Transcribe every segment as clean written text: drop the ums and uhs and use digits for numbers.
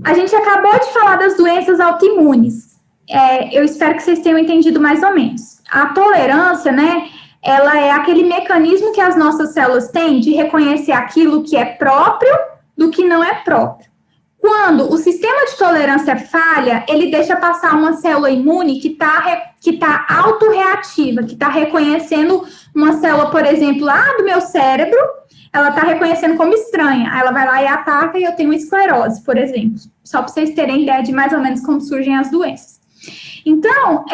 A gente acabou de falar das doenças autoimunes. Eu espero que vocês tenham entendido mais ou menos. A tolerância, né, ela é aquele mecanismo que as nossas células têm de reconhecer aquilo que é próprio do que não é próprio. Quando o sistema de tolerância falha, ele deixa passar uma célula imune que tá autorreativa, que está reconhecendo uma célula, por exemplo, lá do meu cérebro, ela está reconhecendo como estranha. Aí ela vai lá e ataca e eu tenho esclerose, por exemplo. Só para vocês terem ideia de mais ou menos como surgem as doenças. Então,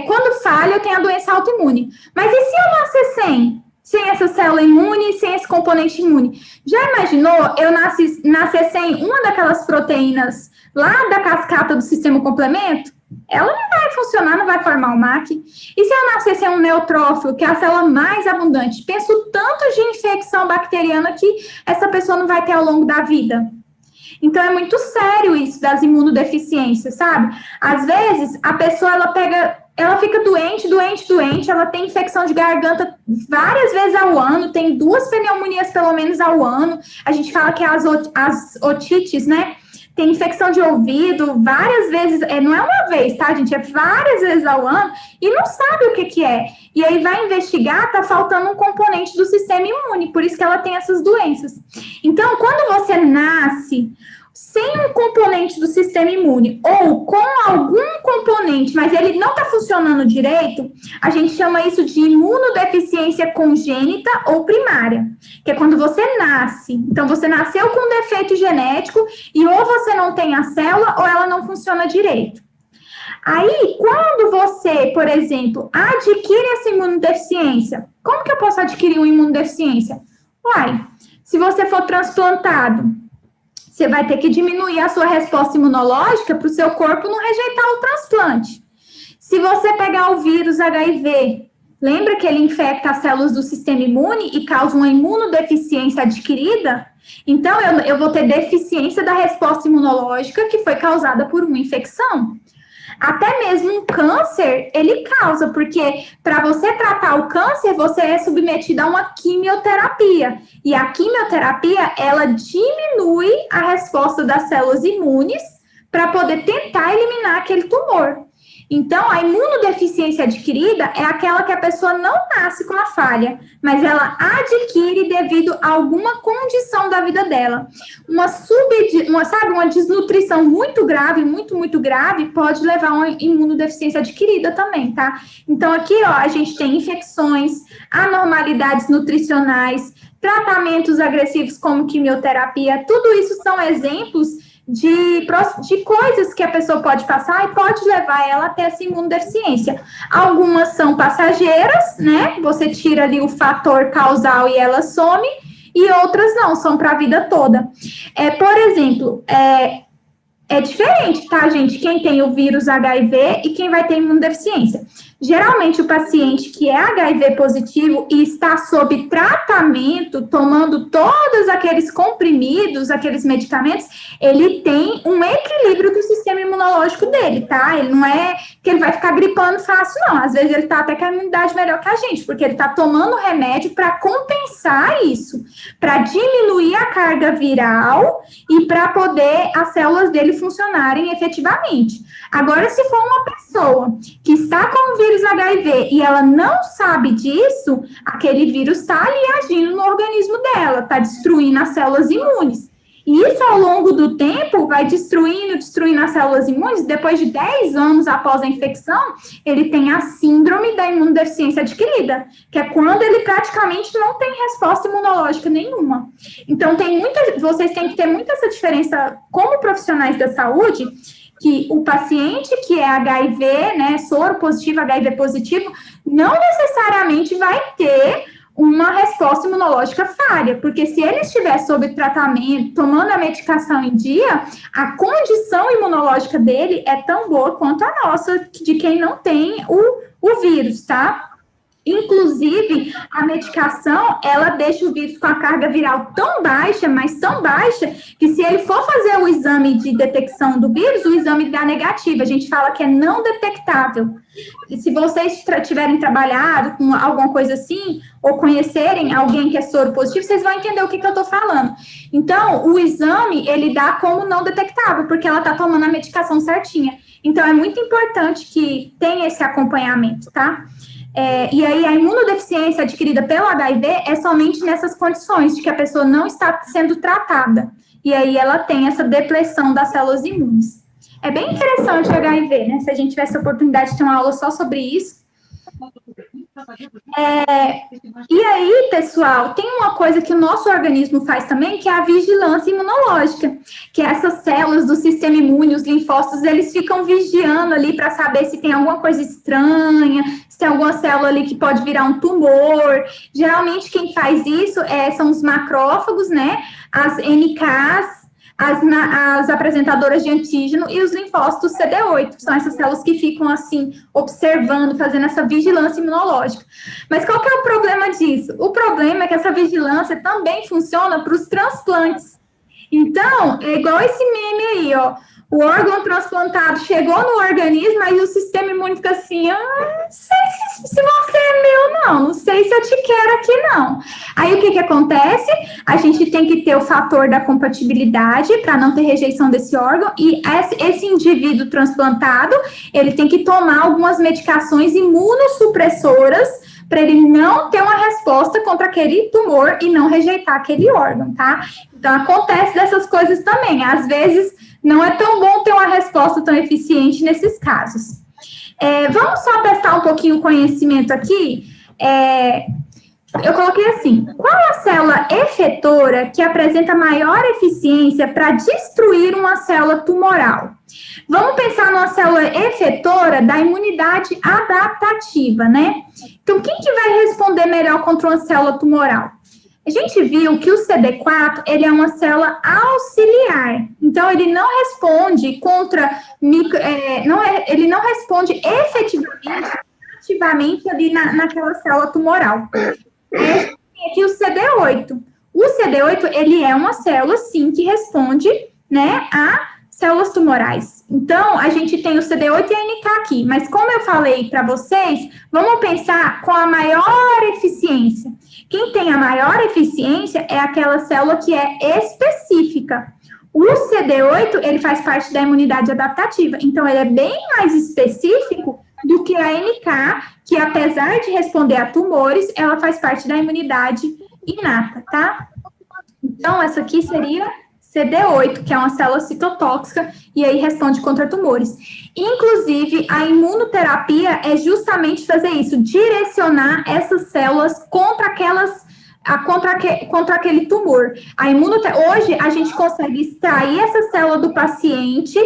quando falha, eu tenho a doença autoimune. Mas e se eu nascer sem essa célula imune, sem esse componente imune? Já imaginou eu nascer sem uma daquelas proteínas lá da cascata do sistema complemento? Ela não vai funcionar, não vai formar o MAC. E se eu nascer sem um neutrófilo, que é a célula mais abundante? Penso tanto de infecção bacteriana que essa pessoa não vai ter ao longo da vida. Então, é muito sério isso das imunodeficiências, sabe? Às vezes, a pessoa, ela fica doente, ela tem infecção de garganta várias vezes ao ano, tem 2 pneumonias pelo menos ao ano, a gente fala que as otites, né? Tem infecção de ouvido várias vezes, não é uma vez, tá, gente? É várias vezes ao ano e não sabe o que é. E aí vai investigar, tá faltando um componente do sistema imune, por isso que ela tem essas doenças. Então, quando você nasce sem um componente do sistema imune ou com algum componente, mas ele não está funcionando direito, a gente chama isso de imunodeficiência congênita ou primária, que é quando você nasce. Então, você nasceu com um defeito genético e ou você não tem a célula ou ela não funciona direito. Aí, quando você, por exemplo, adquire essa imunodeficiência, como que eu posso adquirir uma imunodeficiência? Uai, se você for transplantado, você vai ter que diminuir a sua resposta imunológica para o seu corpo não rejeitar o transplante. Se você pegar o vírus HIV, lembra que ele infecta as células do sistema imune e causa uma imunodeficiência adquirida? Então, eu vou ter deficiência da resposta imunológica que foi causada por uma infecção. Até mesmo um câncer, ele causa, porque para você tratar o câncer, você é submetido a uma quimioterapia. E a quimioterapia, ela diminui a resposta das células imunes para poder tentar eliminar aquele tumor. Então, a imunodeficiência adquirida é aquela que a pessoa não nasce com a falha, mas ela adquire devido a alguma condição da vida dela. Uma desnutrição muito grave, muito grave, pode levar a uma imunodeficiência adquirida também, tá? Então, aqui, ó, a gente tem infecções, anormalidades nutricionais, tratamentos agressivos como quimioterapia, tudo isso são exemplos de coisas que a pessoa pode passar e pode levar ela a ter essa imunodeficiência. Algumas são passageiras, né? Você tira ali o fator causal e ela some, e outras não, são para a vida toda. Por exemplo, é diferente, tá, gente? Quem tem o vírus HIV e quem vai ter imunodeficiência. Geralmente, o paciente que é HIV positivo e está sob tratamento, tomando todos aqueles comprimidos, aqueles medicamentos, ele tem um equilíbrio do sistema imunológico dele, tá? Ele não é que ele vai ficar gripando fácil, não. Às vezes, ele tá até com a imunidade melhor que a gente, porque ele tá tomando remédio para compensar isso, para diminuir a carga viral e para poder as células dele funcionarem efetivamente. Agora, se for uma pessoa que está com o vírus HIV e ela não sabe disso, aquele vírus está ali agindo no organismo dela, está destruindo as células imunes. E isso, ao longo do tempo, vai destruindo as células imunes. Depois de 10 anos após a infecção, ele tem a síndrome da imunodeficiência adquirida, que é quando ele praticamente não tem resposta imunológica nenhuma. Então, vocês têm que ter muito essa diferença como profissionais da saúde, que o paciente que é HIV, né, soro positivo, HIV positivo, não necessariamente vai ter uma resposta imunológica falha, porque se ele estiver sob tratamento, tomando a medicação em dia, a condição imunológica dele é tão boa quanto a nossa, de quem não tem o vírus, tá? Inclusive, a medicação, ela deixa o vírus com a carga viral tão baixa, mas tão baixa, que se ele for fazer o exame exame de detecção do vírus, o exame dá negativo, a gente fala que é não detectável. E se vocês tiverem trabalhado com alguma coisa assim, ou conhecerem alguém que é soro positivo, vocês vão entender o que eu tô falando. Então, o exame, ele dá como não detectável, porque ela tá tomando a medicação certinha. Então, é muito importante que tenha esse acompanhamento, tá? E aí, a imunodeficiência adquirida pelo HIV é somente nessas condições de que a pessoa não está sendo tratada. E aí, ela tem essa depressão das células imunes. É bem interessante o HIV, né? Se a gente tivesse a oportunidade de ter uma aula só sobre isso. E aí, pessoal, tem uma coisa que o nosso organismo faz também, que é a vigilância imunológica, que essas células do sistema imune, os linfócitos, eles ficam vigiando ali para saber se tem alguma coisa estranha, se tem alguma célula ali que pode virar um tumor. Geralmente, quem faz isso são os macrófagos, né, as NKs, as apresentadoras de antígeno e os linfócitos CD8, são essas células que ficam assim, observando, fazendo essa vigilância imunológica. Mas qual que é o problema disso? O problema é que essa vigilância também funciona para os transplantes. Então, é igual esse meme aí, ó, o órgão transplantado chegou no organismo, aí o sistema imune fica assim, não sei se você é meu, não sei se eu te quero aqui, não. Aí, o que acontece? A gente tem que ter o fator da compatibilidade para não ter rejeição desse órgão, e esse indivíduo transplantado, ele tem que tomar algumas medicações imunossupressoras para ele não ter uma resposta contra aquele tumor e não rejeitar aquele órgão, tá? Então, acontece dessas coisas também. Às vezes, não é tão bom ter uma resposta tão eficiente nesses casos. Vamos só testar um pouquinho o conhecimento aqui. Eu coloquei assim, qual a célula efetora que apresenta maior eficiência para destruir uma célula tumoral? Vamos pensar numa célula efetora da imunidade adaptativa, né? Então, quem que vai responder melhor contra uma célula tumoral? A gente viu que o CD4, ele é uma célula auxiliar. Então, ele não responde contra... ele não responde efetivamente, ativamente ali naquela célula tumoral. Tem aqui o CD8. O CD8, ele é uma célula, sim, que responde, né, a células tumorais. Então, a gente tem o CD8 e a NK aqui, mas como eu falei para vocês, vamos pensar com a maior eficiência. Quem tem a maior eficiência é aquela célula que é específica. O CD8, ele faz parte da imunidade adaptativa, então ele é bem mais específico do que a NK, que apesar de responder a tumores, ela faz parte da imunidade inata, tá? Então, essa aqui seria CD8, que é uma célula citotóxica, e aí responde contra tumores. Inclusive, a imunoterapia é justamente fazer isso, direcionar essas células contra aquele tumor. Hoje, a gente consegue extrair essa célula do paciente,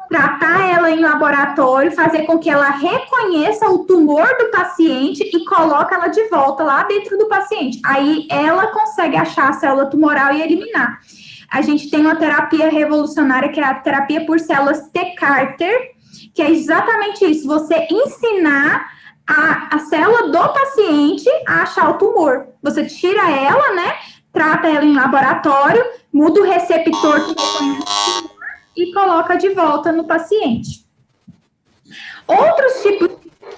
tratar ela em laboratório, fazer com que ela reconheça o tumor do paciente e coloque ela de volta lá dentro do paciente. Aí, ela consegue achar a célula tumoral e eliminar. A gente tem uma terapia revolucionária, que é a terapia por células T-Carter, que é exatamente isso, você ensinar a célula do paciente a achar o tumor. Você tira ela, né, trata ela em laboratório, muda o receptor que reconhece o tumor e coloca de volta no paciente. Outros tipos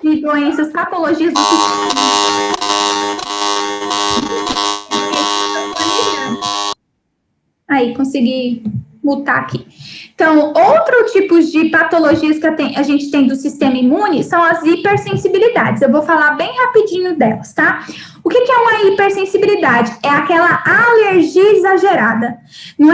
de doenças, patologias do sistema. Aí, consegui mutar aqui. Então, outro tipo de patologias que a gente tem do sistema imune são as hipersensibilidades. Eu vou falar bem rapidinho delas, tá? O que é uma hipersensibilidade? É aquela alergia exagerada. Não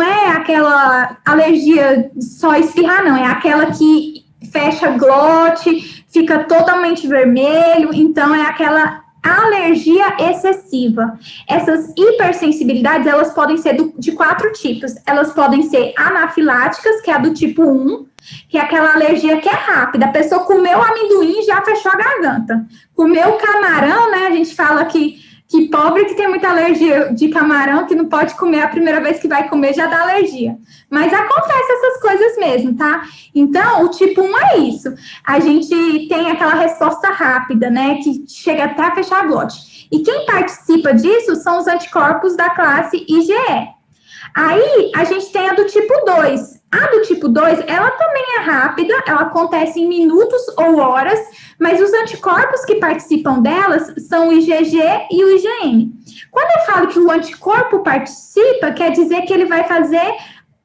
é aquela alergia só espirrar, não. É aquela que fecha glote, fica totalmente vermelho. Então, é aquela alergia excessiva. Essas hipersensibilidades, elas podem ser de 4 tipos. Elas podem ser anafiláticas, que é a do tipo 1, que é aquela alergia que é rápida. A pessoa comeu amendoim e já fechou a garganta. Comeu camarão, né? A gente fala que pobre que tem muita alergia de camarão, que não pode comer a primeira vez que vai comer, já dá alergia. Mas acontece essas coisas mesmo, tá? Então, o tipo 1 é isso. A gente tem aquela resposta rápida, né? Que chega até a fechar a glote. E quem participa disso são os anticorpos da classe IgE. Aí, a gente tem a do tipo 2. A do tipo 2, ela também é rápida, ela acontece em minutos ou horas, mas os anticorpos que participam delas são o IgG e o IgM. Quando eu falo que o anticorpo participa, quer dizer que ele vai fazer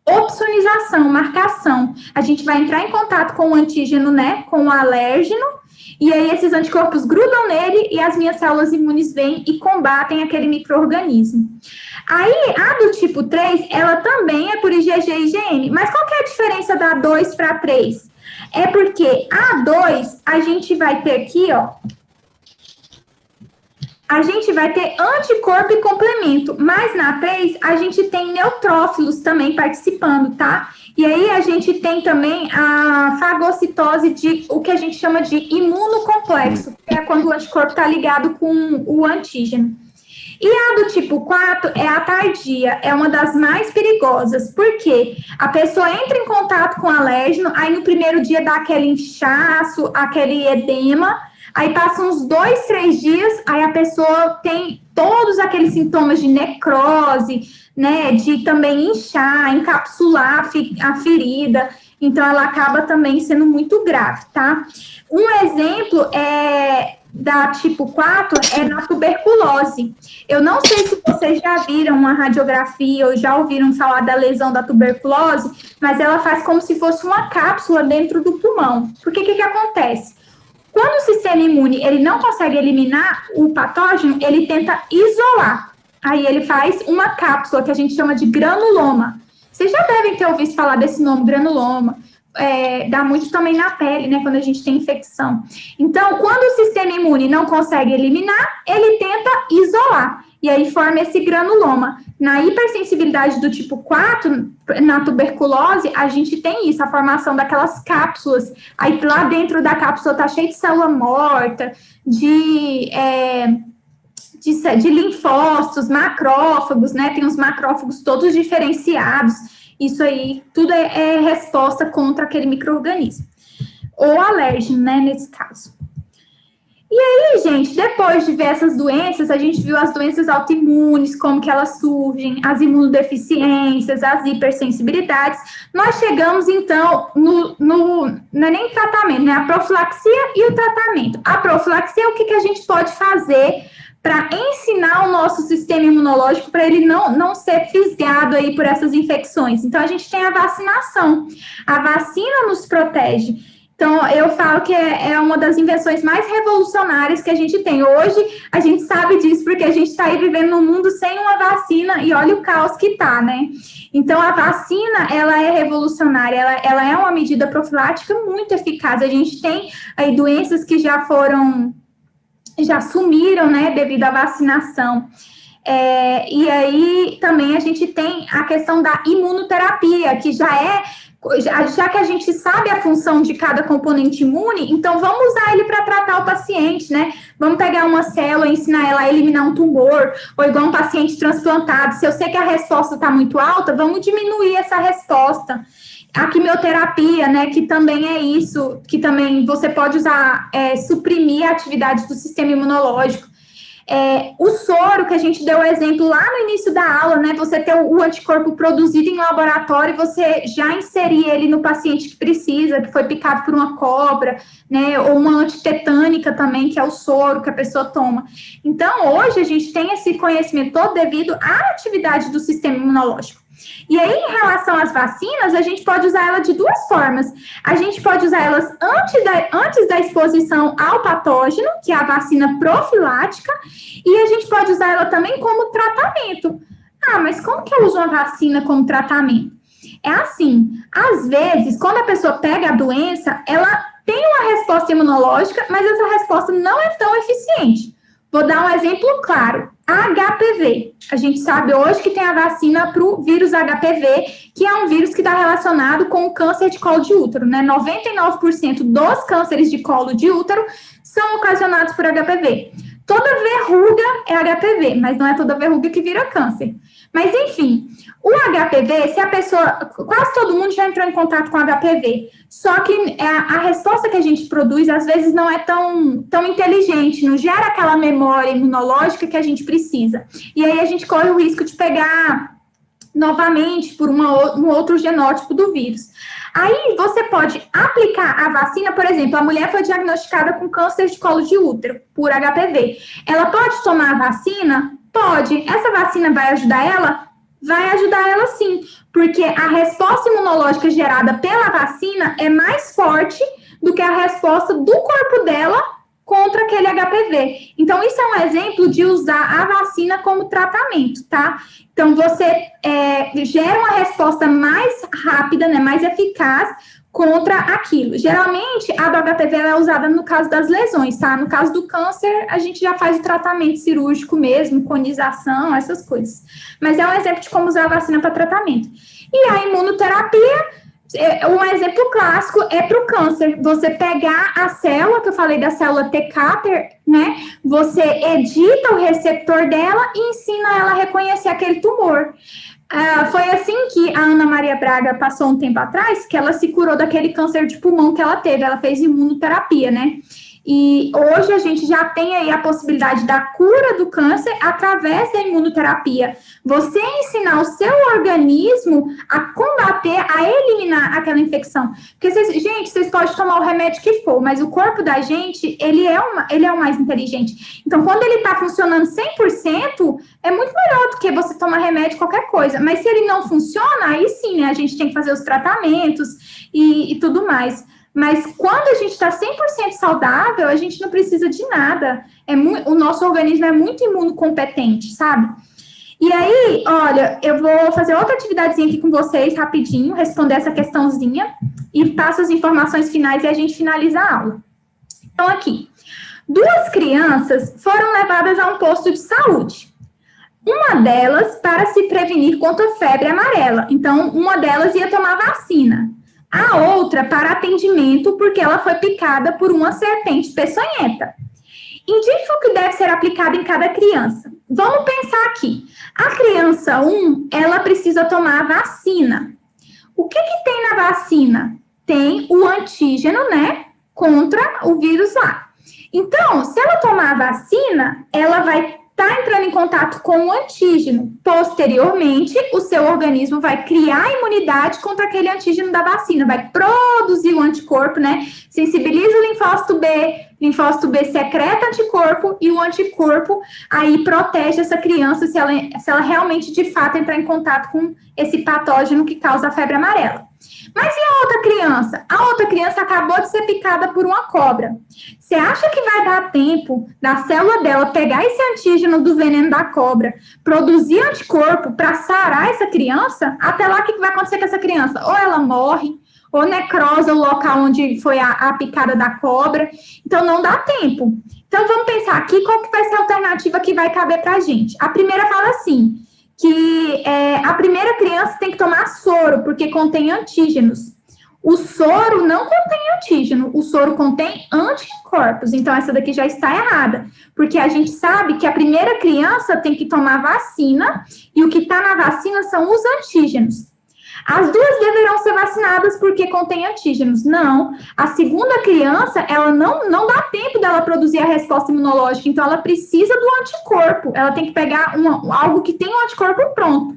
opsonização, marcação. A gente vai entrar em contato com o antígeno, né, com o alérgeno, e aí esses anticorpos grudam nele e as minhas células imunes vêm e combatem aquele micro-organismo. Aí, a do tipo 3, ela também é por IgG e IgM. Mas qual que é a diferença da 2 para 3? É porque a 2, a gente vai ter aqui, ó, a gente vai ter anticorpo e complemento, mas na 3 a gente tem neutrófilos também participando, tá? E aí a gente tem também a fagocitose de o que a gente chama de imunocomplexo, que é quando o anticorpo está ligado com o antígeno. E a do tipo 4 é a tardia, é uma das mais perigosas, porque a pessoa entra em contato com o alérgeno, aí no primeiro dia dá aquele inchaço, aquele edema, aí passa uns 2, 3 dias, aí a pessoa tem todos aqueles sintomas de necrose, né, de também inchar, encapsular a ferida, então ela acaba também sendo muito grave, tá? Um exemplo da tipo 4 é na tuberculose. Eu não sei se vocês já viram uma radiografia ou já ouviram falar da lesão da tuberculose, mas ela faz como se fosse uma cápsula dentro do pulmão. Porque o que acontece? Quando o sistema imune ele não consegue eliminar o patógeno, ele tenta isolar. Aí ele faz uma cápsula que a gente chama de granuloma. Vocês já devem ter ouvido falar desse nome, granuloma. Dá muito também na pele, né, quando a gente tem infecção. Então, quando o sistema imune não consegue eliminar, ele tenta isolar, e aí forma esse granuloma. Na hipersensibilidade do tipo 4, na tuberculose, a gente tem isso, a formação daquelas cápsulas, aí lá dentro da cápsula tá cheio de célula morta, de linfócitos, macrófagos, né, tem os macrófagos todos diferenciados. Isso aí, tudo é resposta contra aquele micro-organismo. Ou alérgeno, né, nesse caso. E aí, gente, depois de ver essas doenças, a gente viu as doenças autoimunes, como que elas surgem, as imunodeficiências, as hipersensibilidades. Nós chegamos, então, não é nem tratamento, né, a profilaxia e o tratamento. A profilaxia, o que a gente pode fazer para ensinar o nosso sistema imunológico para ele não ser fisgado aí por essas infecções. Então, a gente tem a vacinação. A vacina nos protege. Então, eu falo que é uma das invenções mais revolucionárias que a gente tem. Hoje, a gente sabe disso porque a gente está aí vivendo num mundo sem uma vacina e olha o caos que tá, né? Então, a vacina, ela é revolucionária, ela é uma medida profilática muito eficaz. A gente tem aí doenças que já sumiram, né, devido à vacinação. E aí, também, a gente tem a questão da imunoterapia, que já que a gente sabe a função de cada componente imune, então vamos usar ele para tratar o paciente, né? Vamos pegar uma célula e ensinar ela a eliminar um tumor, ou igual um paciente transplantado. Se eu sei que a resposta está muito alta, vamos diminuir essa resposta. A quimioterapia, né, que também é isso, que também você pode usar, suprimir a atividade do sistema imunológico. O soro, que a gente deu o exemplo lá no início da aula, né, você ter o anticorpo produzido em laboratório e você já inserir ele no paciente que precisa, que foi picado por uma cobra, né, ou uma antitetânica também, que é o soro que a pessoa toma. Então, hoje a gente tem esse conhecimento todo devido à atividade do sistema imunológico. E aí, em relação às vacinas, a gente pode usar ela de duas formas. A gente pode usar elas antes da exposição ao patógeno, que é a vacina profilática, e a gente pode usar ela também como tratamento. Ah, mas como que eu uso uma vacina como tratamento? É assim, às vezes, quando a pessoa pega a doença, ela tem uma resposta imunológica, mas essa resposta não é tão eficiente. Vou dar um exemplo claro. A HPV. A gente sabe hoje que tem a vacina para o vírus HPV, que é um vírus que está relacionado com o câncer de colo de útero, né? 99% dos cânceres de colo de útero são ocasionados por HPV. Toda verruga é HPV, mas não é toda verruga que vira câncer. Mas, enfim, o HPV, se a pessoa... Quase todo mundo já entrou em contato com HPV. Só que a resposta que a gente produz, às vezes, não é tão inteligente, não gera aquela memória imunológica que a gente precisa. E aí a gente corre o risco de pegar novamente por um outro genótipo do vírus. Aí você pode aplicar a vacina, por exemplo, a mulher foi diagnosticada com câncer de colo de útero por HPV. Ela pode tomar a vacina? Pode. Essa vacina vai ajudar ela? Vai ajudar ela sim, porque a resposta imunológica gerada pela vacina é mais forte do que a resposta do corpo dela contra aquele HPV. Então, isso é um exemplo de usar a vacina como tratamento, tá? Então, você gera uma resposta mais rápida, né, mais eficaz contra aquilo. Geralmente, a do HPV é usada no caso das lesões, tá? No caso do câncer, a gente já faz o tratamento cirúrgico mesmo, conização, essas coisas. Mas é um exemplo de como usar a vacina para tratamento. E a imunoterapia, um exemplo clássico é para o câncer. Você pegar a célula, que eu falei da célula T-Cater, né? Você edita o receptor dela e ensina ela a reconhecer aquele tumor. Foi assim que a Ana Maria Braga passou um tempo atrás, que ela se curou daquele câncer de pulmão que ela teve. Ela fez imunoterapia, né? E hoje a gente já tem aí a possibilidade da cura do câncer através da imunoterapia. Você ensinar o seu organismo a combater, a eliminar aquela infecção. Porque, vocês podem tomar o remédio que for, mas o corpo da gente, ele é o mais inteligente. Então, quando ele está funcionando 100%, é muito melhor do que você tomar remédio, qualquer coisa. Mas se ele não funciona, aí sim, né, a gente tem que fazer os tratamentos e tudo mais. Mas quando a gente está 100% saudável, a gente não precisa de nada. O nosso organismo é muito imunocompetente, sabe? E aí, olha, eu vou fazer outra atividadezinha aqui com vocês, rapidinho, responder essa questãozinha e passo as informações finais e a gente finaliza a aula. Então, aqui, 2 crianças foram levadas a um posto de saúde. Uma delas para se prevenir contra a febre amarela. Então, uma delas ia tomar vacina. A outra para atendimento, porque ela foi picada por uma serpente peçonhenta. Indique o que deve ser aplicado em cada criança. Vamos pensar aqui. A criança 1, ela precisa tomar a vacina. O que tem na vacina? Tem o antígeno, né, contra o vírus lá. Então, se ela tomar a vacina, ela vai estar entrando em contato com o antígeno. Posteriormente, o seu organismo vai criar a imunidade contra aquele antígeno da vacina, vai produzir o anticorpo, né? Sensibiliza o linfócito B secreta anticorpo e o anticorpo aí protege essa criança se ela realmente, de fato, entrar em contato com esse patógeno que causa a febre amarela. Mas e a outra criança? A outra criança acabou de ser picada por uma cobra. Você acha que vai dar tempo da célula dela pegar esse antígeno do veneno da cobra, produzir anticorpo para sarar essa criança? Até lá, o que vai acontecer com essa criança? Ou ela morre, ou necrosa o local onde foi a picada da cobra. Então, não dá tempo. Então, vamos pensar aqui qual que vai ser a alternativa que vai caber para a gente. A primeira fala assim, que a primeira criança tem que tomar soro, porque contém antígenos. O soro não contém antígeno, o soro contém anticorpos. Então, essa daqui já está errada, porque a gente sabe que a primeira criança tem que tomar vacina, e o que está na vacina são os antígenos. As 2 deverão ser vacinadas porque contém antígenos. Não, a segunda criança, ela não dá tempo dela produzir a resposta imunológica, então ela precisa do anticorpo, ela tem que pegar algo que tem um anticorpo pronto.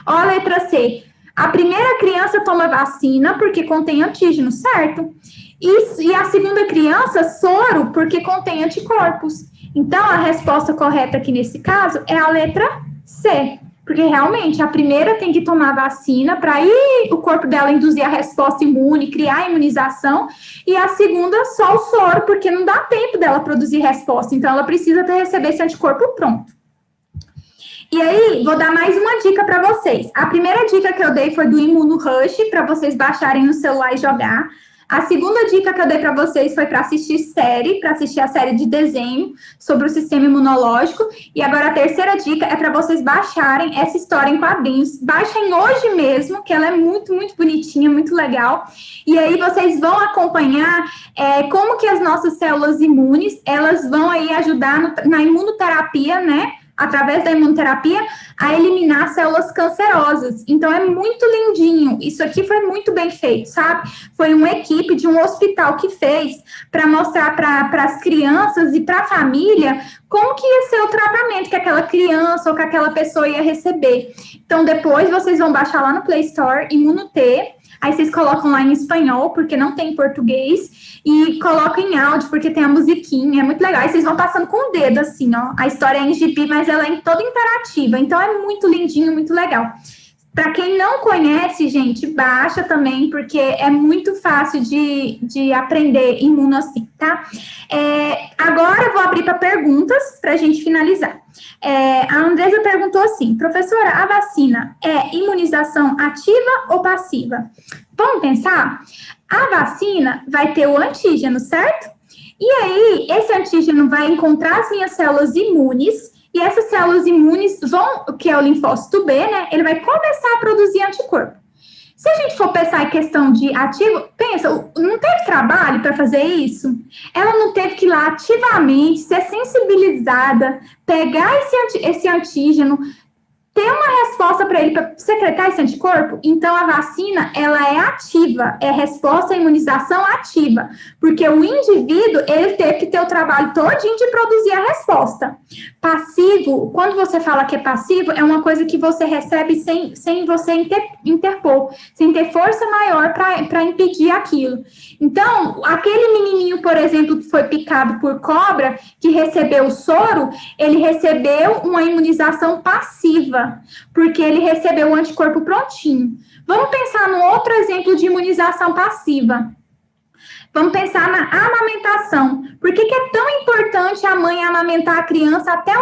Ó, a letra C, a primeira criança toma vacina porque contém antígenos, certo? E a segunda criança, soro, porque contém anticorpos. Então, a resposta correta aqui nesse caso é a letra C. Porque realmente a primeira tem que tomar vacina para aí o corpo dela induzir a resposta imune, criar a imunização, e a segunda só o soro, porque não dá tempo dela produzir resposta, então ela precisa receber esse anticorpo pronto. E aí, vou dar mais uma dica para vocês. A primeira dica que eu dei foi do Imuno Rush, para vocês baixarem no celular e jogar. A segunda dica que eu dei para vocês foi para assistir a série de desenho sobre o sistema imunológico. E agora a terceira dica é para vocês baixarem essa história em quadrinhos. Baixem hoje mesmo, que ela é muito, muito bonitinha, muito legal. E aí vocês vão acompanhar como que as nossas células imunes, elas vão aí ajudar na imunoterapia, né? através da imunoterapia, a eliminar células cancerosas. Então, é muito lindinho. Isso aqui foi muito bem feito, sabe? Foi uma equipe de um hospital que fez para mostrar para as crianças e para a família como que ia ser o tratamento que aquela criança ou que aquela pessoa ia receber. Então, depois vocês vão baixar lá no Play Store, Imuno-T, aí vocês colocam lá em espanhol, porque não tem em português, e colocam em áudio, porque tem a musiquinha, é muito legal. Aí vocês vão passando com o dedo, assim, ó. A história é em gibi, mas ela é toda interativa, então é muito lindinho, muito legal. Para quem não conhece, gente, baixa também, porque é muito fácil de aprender imuno assim, tá? Agora eu vou abrir para perguntas para a gente finalizar. A Andresa perguntou assim, professora, a vacina é imunização ativa ou passiva? Vamos pensar? A vacina vai ter o antígeno, certo? E aí, esse antígeno vai encontrar as minhas células imunes, e essas células imunes vão, que é o linfócito B, né? Ele vai começar a produzir anticorpo. Se a gente for pensar em questão de ativo, pensa, não teve trabalho para fazer isso? Ela não teve que ir lá ativamente ser sensibilizada, pegar esse antígeno, ter uma resposta para ele, para secretar esse anticorpo. Então, a vacina, ela é ativa, é resposta à imunização ativa, porque o indivíduo, ele teve que ter o trabalho todinho de produzir a resposta. Passivo, quando você fala que é passivo, é uma coisa que você recebe sem você interpor, sem ter força maior para impedir aquilo. Então, aquele menininho, por exemplo, que foi picado por cobra, que recebeu o soro, ele recebeu uma imunização passiva, porque ele recebeu o anticorpo prontinho. Vamos pensar num outro exemplo de imunização passiva. Vamos pensar na amamentação. Por que é tão importante a mãe amamentar a criança até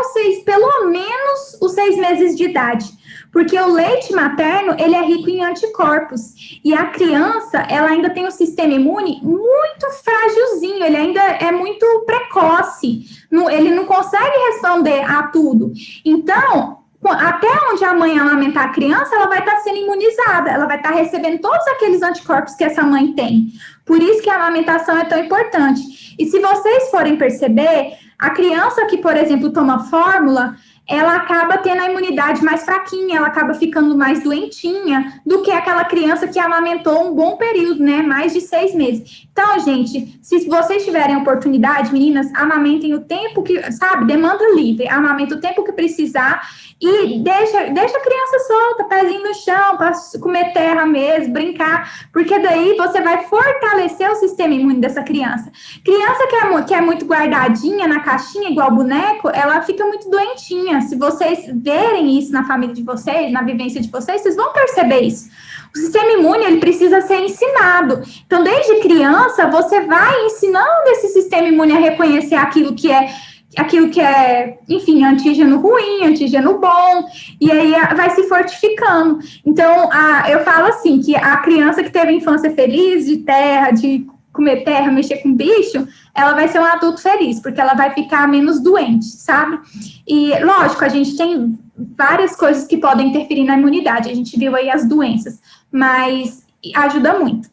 pelo menos os 6 meses de idade? Porque o leite materno, ele é rico em anticorpos. E a criança, ela ainda tem um sistema imune muito frágilzinho, ele ainda é muito precoce. Ele não consegue responder a tudo. Então, até onde a mãe amamentar a criança, ela vai estar sendo imunizada, ela vai estar recebendo todos aqueles anticorpos que essa mãe tem. Por isso que a amamentação é tão importante. E se vocês forem perceber, a criança que, por exemplo, toma fórmula, ela acaba tendo a imunidade mais fraquinha, ela acaba ficando mais doentinha do que aquela criança que amamentou um bom período, né, mais de 6 meses. Então, gente, se vocês tiverem oportunidade, meninas, amamentem o tempo que, sabe, demanda livre, amamentem o tempo que precisar e deixa a criança solta, pezinho no chão, para comer terra mesmo, brincar, porque daí você vai fortalecer o sistema imune dessa criança. Criança que é muito guardadinha na caixinha, igual boneco, ela fica muito doentinha. Se vocês verem isso na família de vocês, na vivência de vocês, vocês vão perceber isso. O sistema imune, ele precisa ser ensinado. Então, desde criança, você vai ensinando esse sistema imune a reconhecer aquilo que é, enfim, antígeno ruim, antígeno bom, e aí vai se fortificando. Então, eu falo assim, que a criança que teve infância feliz, de terra, de comer terra, mexer com bicho, ela vai ser um adulto feliz, porque ela vai ficar menos doente, sabe? E, lógico, a gente tem várias coisas que podem interferir na imunidade, a gente viu aí as doenças, mas ajuda muito.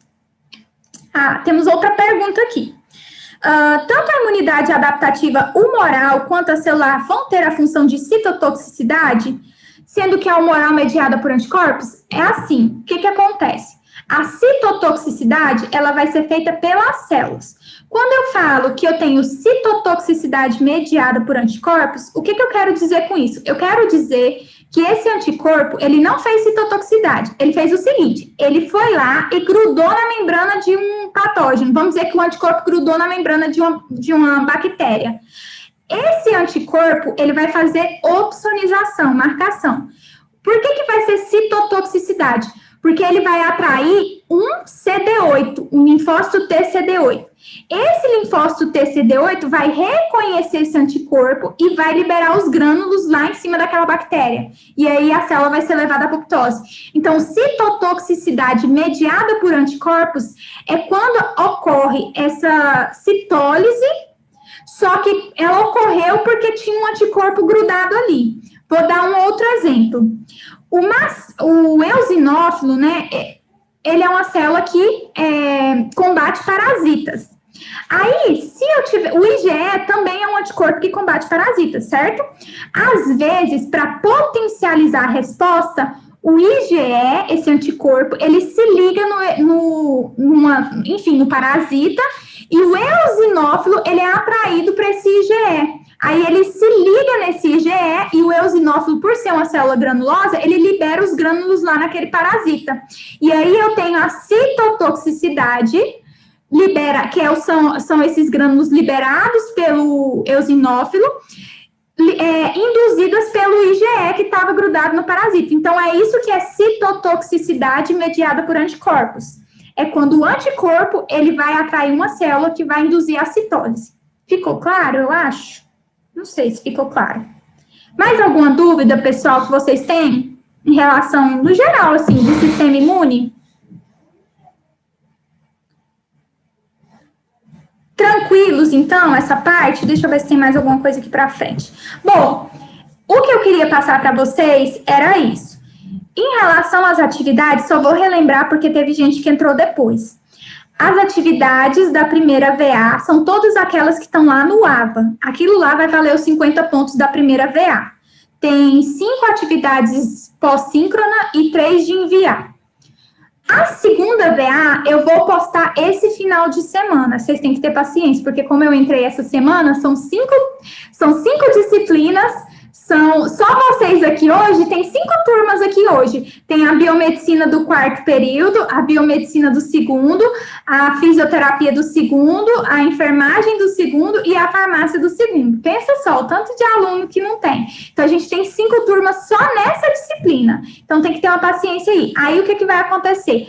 Temos outra pergunta aqui. Tanto a imunidade adaptativa humoral quanto a celular vão ter a função de citotoxicidade, sendo que a humoral mediada por anticorpos? É assim, o que acontece? A citotoxicidade, ela vai ser feita pelas células. Quando eu falo que eu tenho citotoxicidade mediada por anticorpos, o que eu quero dizer com isso? Eu quero dizer que esse anticorpo, ele não fez citotoxicidade, ele fez o seguinte, ele foi lá e grudou na membrana de um patógeno, vamos dizer que o anticorpo grudou na membrana de uma bactéria. Esse anticorpo, ele vai fazer opsonização, marcação. Por que vai ser citotoxicidade? Porque ele vai atrair um CD8, um linfócito TCD8. Esse linfócito TCD8 vai reconhecer esse anticorpo e vai liberar os grânulos lá em cima daquela bactéria. E aí a célula vai ser levada à apoptose. Então, citotoxicidade mediada por anticorpos é quando ocorre essa citólise, só que ela ocorreu porque tinha um anticorpo grudado ali. Vou dar um outro exemplo. O eosinófilo, né, ele é uma célula que combate parasitas. Aí, se eu tiver... O IgE também é um anticorpo que combate parasitas, certo? Às vezes, para potencializar a resposta, o IgE, esse anticorpo, ele se liga no parasita, e o eosinófilo, ele é atraído para esse IgE. Aí ele se liga nesse IgE e o eosinófilo, por ser uma célula granulosa, ele libera os grânulos lá naquele parasita. E aí eu tenho a citotoxicidade, são esses grânulos liberados pelo eosinófilo, induzidas pelo IgE que estava grudado no parasita. Então, é isso que é citotoxicidade mediada por anticorpos. É quando o anticorpo, ele vai atrair uma célula que vai induzir a citose. Ficou claro, eu acho? Não sei se ficou claro. Mais alguma dúvida, pessoal, que vocês têm em relação, no geral, assim, do sistema imune? Tranquilos, então, essa parte? Deixa eu ver se tem mais alguma coisa aqui para frente. Bom, o que eu queria passar para vocês era isso. Em relação às atividades, só vou relembrar porque teve gente que entrou depois. As atividades da primeira VA são todas aquelas que estão lá no AVA. Aquilo lá vai valer os 50 pontos da primeira VA. Tem 5 atividades pós-síncrona e 3 de enviar. A segunda VA, eu vou postar esse final de semana. Vocês têm que ter paciência, porque como eu entrei essa semana, são cinco disciplinas. Só vocês aqui hoje, tem 5 turmas aqui hoje. Tem a biomedicina do 4º período, a biomedicina do 2º, a fisioterapia do 2º, a enfermagem do 2º e a farmácia do 2º. Pensa só, o tanto de aluno que não tem. Então, a gente tem 5 turmas só nessa disciplina. Então, tem que ter uma paciência aí. Aí, o que vai acontecer?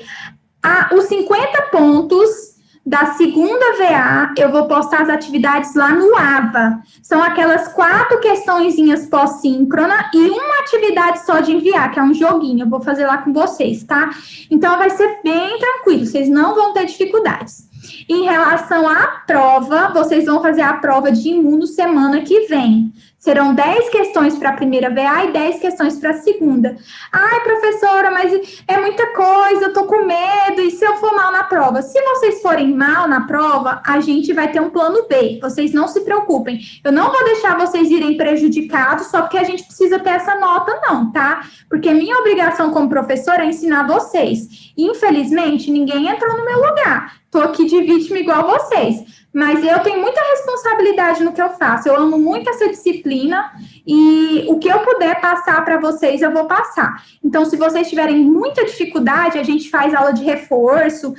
Os 50 pontos da segunda VA, eu vou postar as atividades lá no AVA. São aquelas 4 questõezinhas pós-síncrona e uma atividade só de enviar, que é um joguinho. Eu vou fazer lá com vocês, tá? Então, vai ser bem tranquilo, vocês não vão ter dificuldades. Em relação à prova, vocês vão fazer a prova de imuno semana que vem. Serão 10 questões para a primeira VA e 10 questões para a segunda. Ai, professora, mas é muita coisa, eu tô com medo, e se eu for mal na prova? Se vocês forem mal na prova, a gente vai ter um plano B, vocês não se preocupem. Eu não vou deixar vocês irem prejudicados só porque a gente precisa ter essa nota, não, tá? Porque minha obrigação como professora é ensinar vocês. Infelizmente, ninguém entrou no meu lugar. Tô aqui de vítima igual vocês. Mas eu tenho muita responsabilidade no que eu faço. Eu amo muito essa disciplina e o que eu puder passar para vocês, eu vou passar. Então, se vocês tiverem muita dificuldade, a gente faz aula de reforço.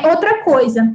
Outra coisa,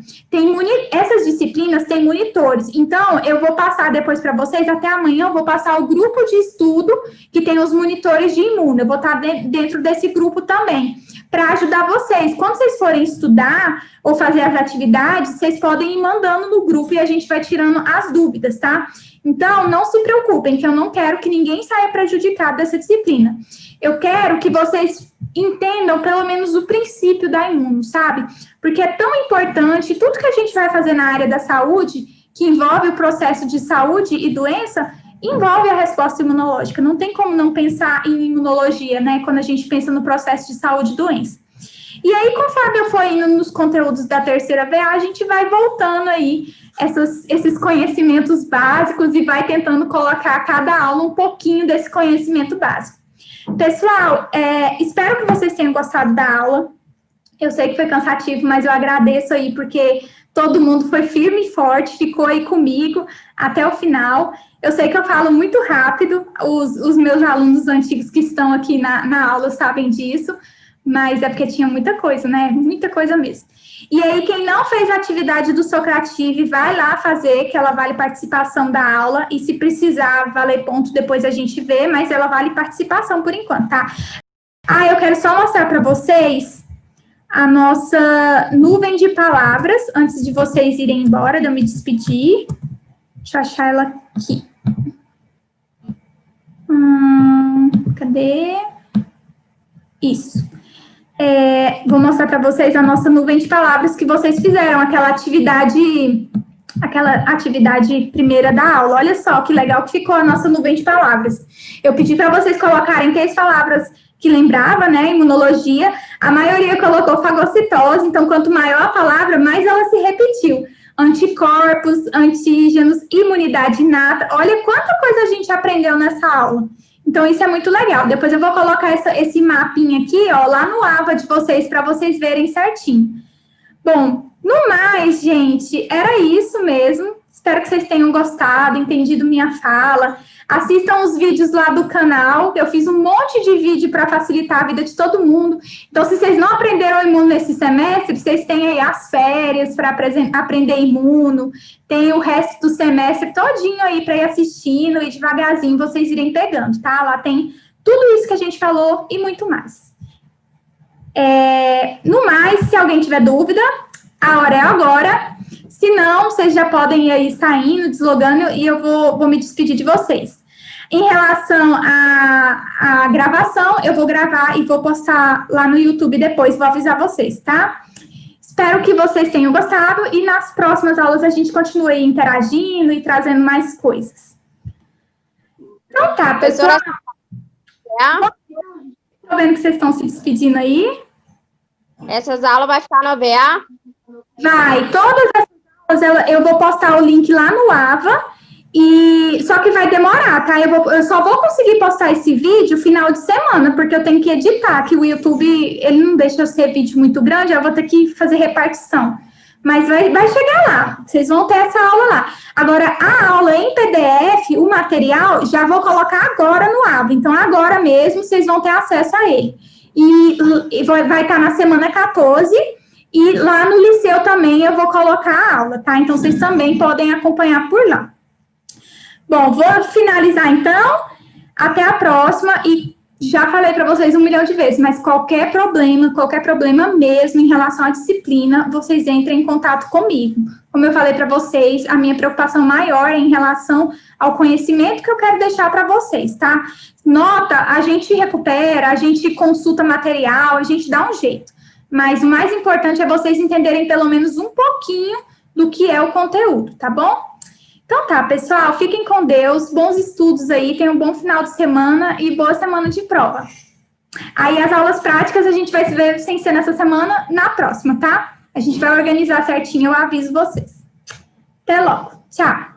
essas disciplinas têm monitores. Então, eu vou passar depois para vocês, até amanhã, eu vou passar o grupo de estudo que tem os monitores de imuno. Eu vou estar dentro desse grupo também, para ajudar vocês. Quando vocês forem estudar ou fazer as atividades, vocês podem ir mandando no grupo e a gente vai tirando as dúvidas, tá? Então, não se preocupem, que eu não quero que ninguém saia prejudicado dessa disciplina. Eu quero que vocês entendam pelo menos o princípio da imuno, sabe? Porque é tão importante, tudo que a gente vai fazer na área da saúde, que envolve o processo de saúde e doença, envolve a resposta imunológica. Não tem como não pensar em imunologia, né? Quando a gente pensa no processo de saúde e doença. E aí, conforme eu for indo nos conteúdos da terceira VA, a gente vai voltando aí esses conhecimentos básicos e vai tentando colocar a cada aula um pouquinho desse conhecimento básico. Pessoal, espero que vocês tenham gostado da aula. Eu sei que foi cansativo, mas eu agradeço aí, porque todo mundo foi firme e forte, ficou aí comigo até o final. Eu sei que eu falo muito rápido, os meus alunos antigos que estão aqui na aula sabem disso, mas é porque tinha muita coisa, né? Muita coisa mesmo. E aí, quem não fez a atividade do Socrative, vai lá fazer, que ela vale participação da aula, e se precisar valer ponto, depois a gente vê, mas ela vale participação por enquanto, tá? Eu quero só mostrar para vocês a nossa nuvem de palavras, antes de vocês irem embora, de eu me despedir. Deixa eu achar ela aqui. Cadê? Isso. Vou mostrar para vocês a nossa nuvem de palavras que vocês fizeram, aquela atividade primeira da aula. Olha só que legal que ficou a nossa nuvem de palavras. Eu pedi para vocês colocarem 3 palavras que lembrava, né, imunologia. A maioria colocou fagocitose, então quanto maior a palavra, mais ela se repetiu. anticorpos, antígenos, imunidade inata. Olha quanta coisa a gente aprendeu nessa aula. Então, isso é muito legal. Depois eu vou colocar esse mapinha aqui, ó, lá no AVA de vocês, para vocês verem certinho. Bom, no mais, gente, era isso mesmo. Espero que vocês tenham gostado, entendido minha fala. Assistam os vídeos lá do canal. Eu fiz um monte de vídeo para facilitar a vida de todo mundo. Então, se vocês não aprenderam imuno nesse semestre, vocês têm aí as férias para aprender imuno. Tem o resto do semestre todinho aí para ir assistindo e devagarzinho vocês irem pegando, tá? Lá tem tudo isso que a gente falou e muito mais. No mais, se alguém tiver dúvida, a hora é agora. Se não, vocês já podem ir aí saindo, deslogando, e eu vou me despedir de vocês. Em relação à gravação, eu vou gravar e vou postar lá no YouTube depois, vou avisar vocês, tá? Espero que vocês tenham gostado e nas próximas aulas a gente continue aí interagindo e trazendo mais coisas. Então tá, pessoal. Tô vendo que vocês estão se despedindo aí. Essas aulas vai ficar no VA? Vai, todas as aulas eu vou postar o link lá no AVA, só que vai demorar, tá? Eu só vou conseguir postar esse vídeo final de semana, porque eu tenho que editar, que o YouTube, ele não deixa eu ser vídeo muito grande, eu vou ter que fazer repartição. Mas vai chegar lá, vocês vão ter essa aula lá. Agora, a aula em PDF, o material, já vou colocar agora no AVA, então agora mesmo vocês vão ter acesso a ele. E vai estar na semana 14, e lá no liceu também eu vou colocar a aula, tá? Então, vocês também podem acompanhar por lá. Bom, vou finalizar, então. Até a próxima. E já falei para vocês 1 milhão de vezes, mas qualquer problema mesmo em relação à disciplina, vocês entrem em contato comigo. Como eu falei para vocês, a minha preocupação maior é em relação ao conhecimento que eu quero deixar para vocês, tá? Nota, a gente recupera, a gente consulta material, a gente dá um jeito. Mas o mais importante é vocês entenderem pelo menos um pouquinho do que é o conteúdo, tá bom? Então tá, pessoal, fiquem com Deus, bons estudos aí, tenham um bom final de semana e boa semana de prova. Aí as aulas práticas a gente vai se ver sem ser nessa semana, na próxima, tá? A gente vai organizar certinho, eu aviso vocês. Até logo, tchau!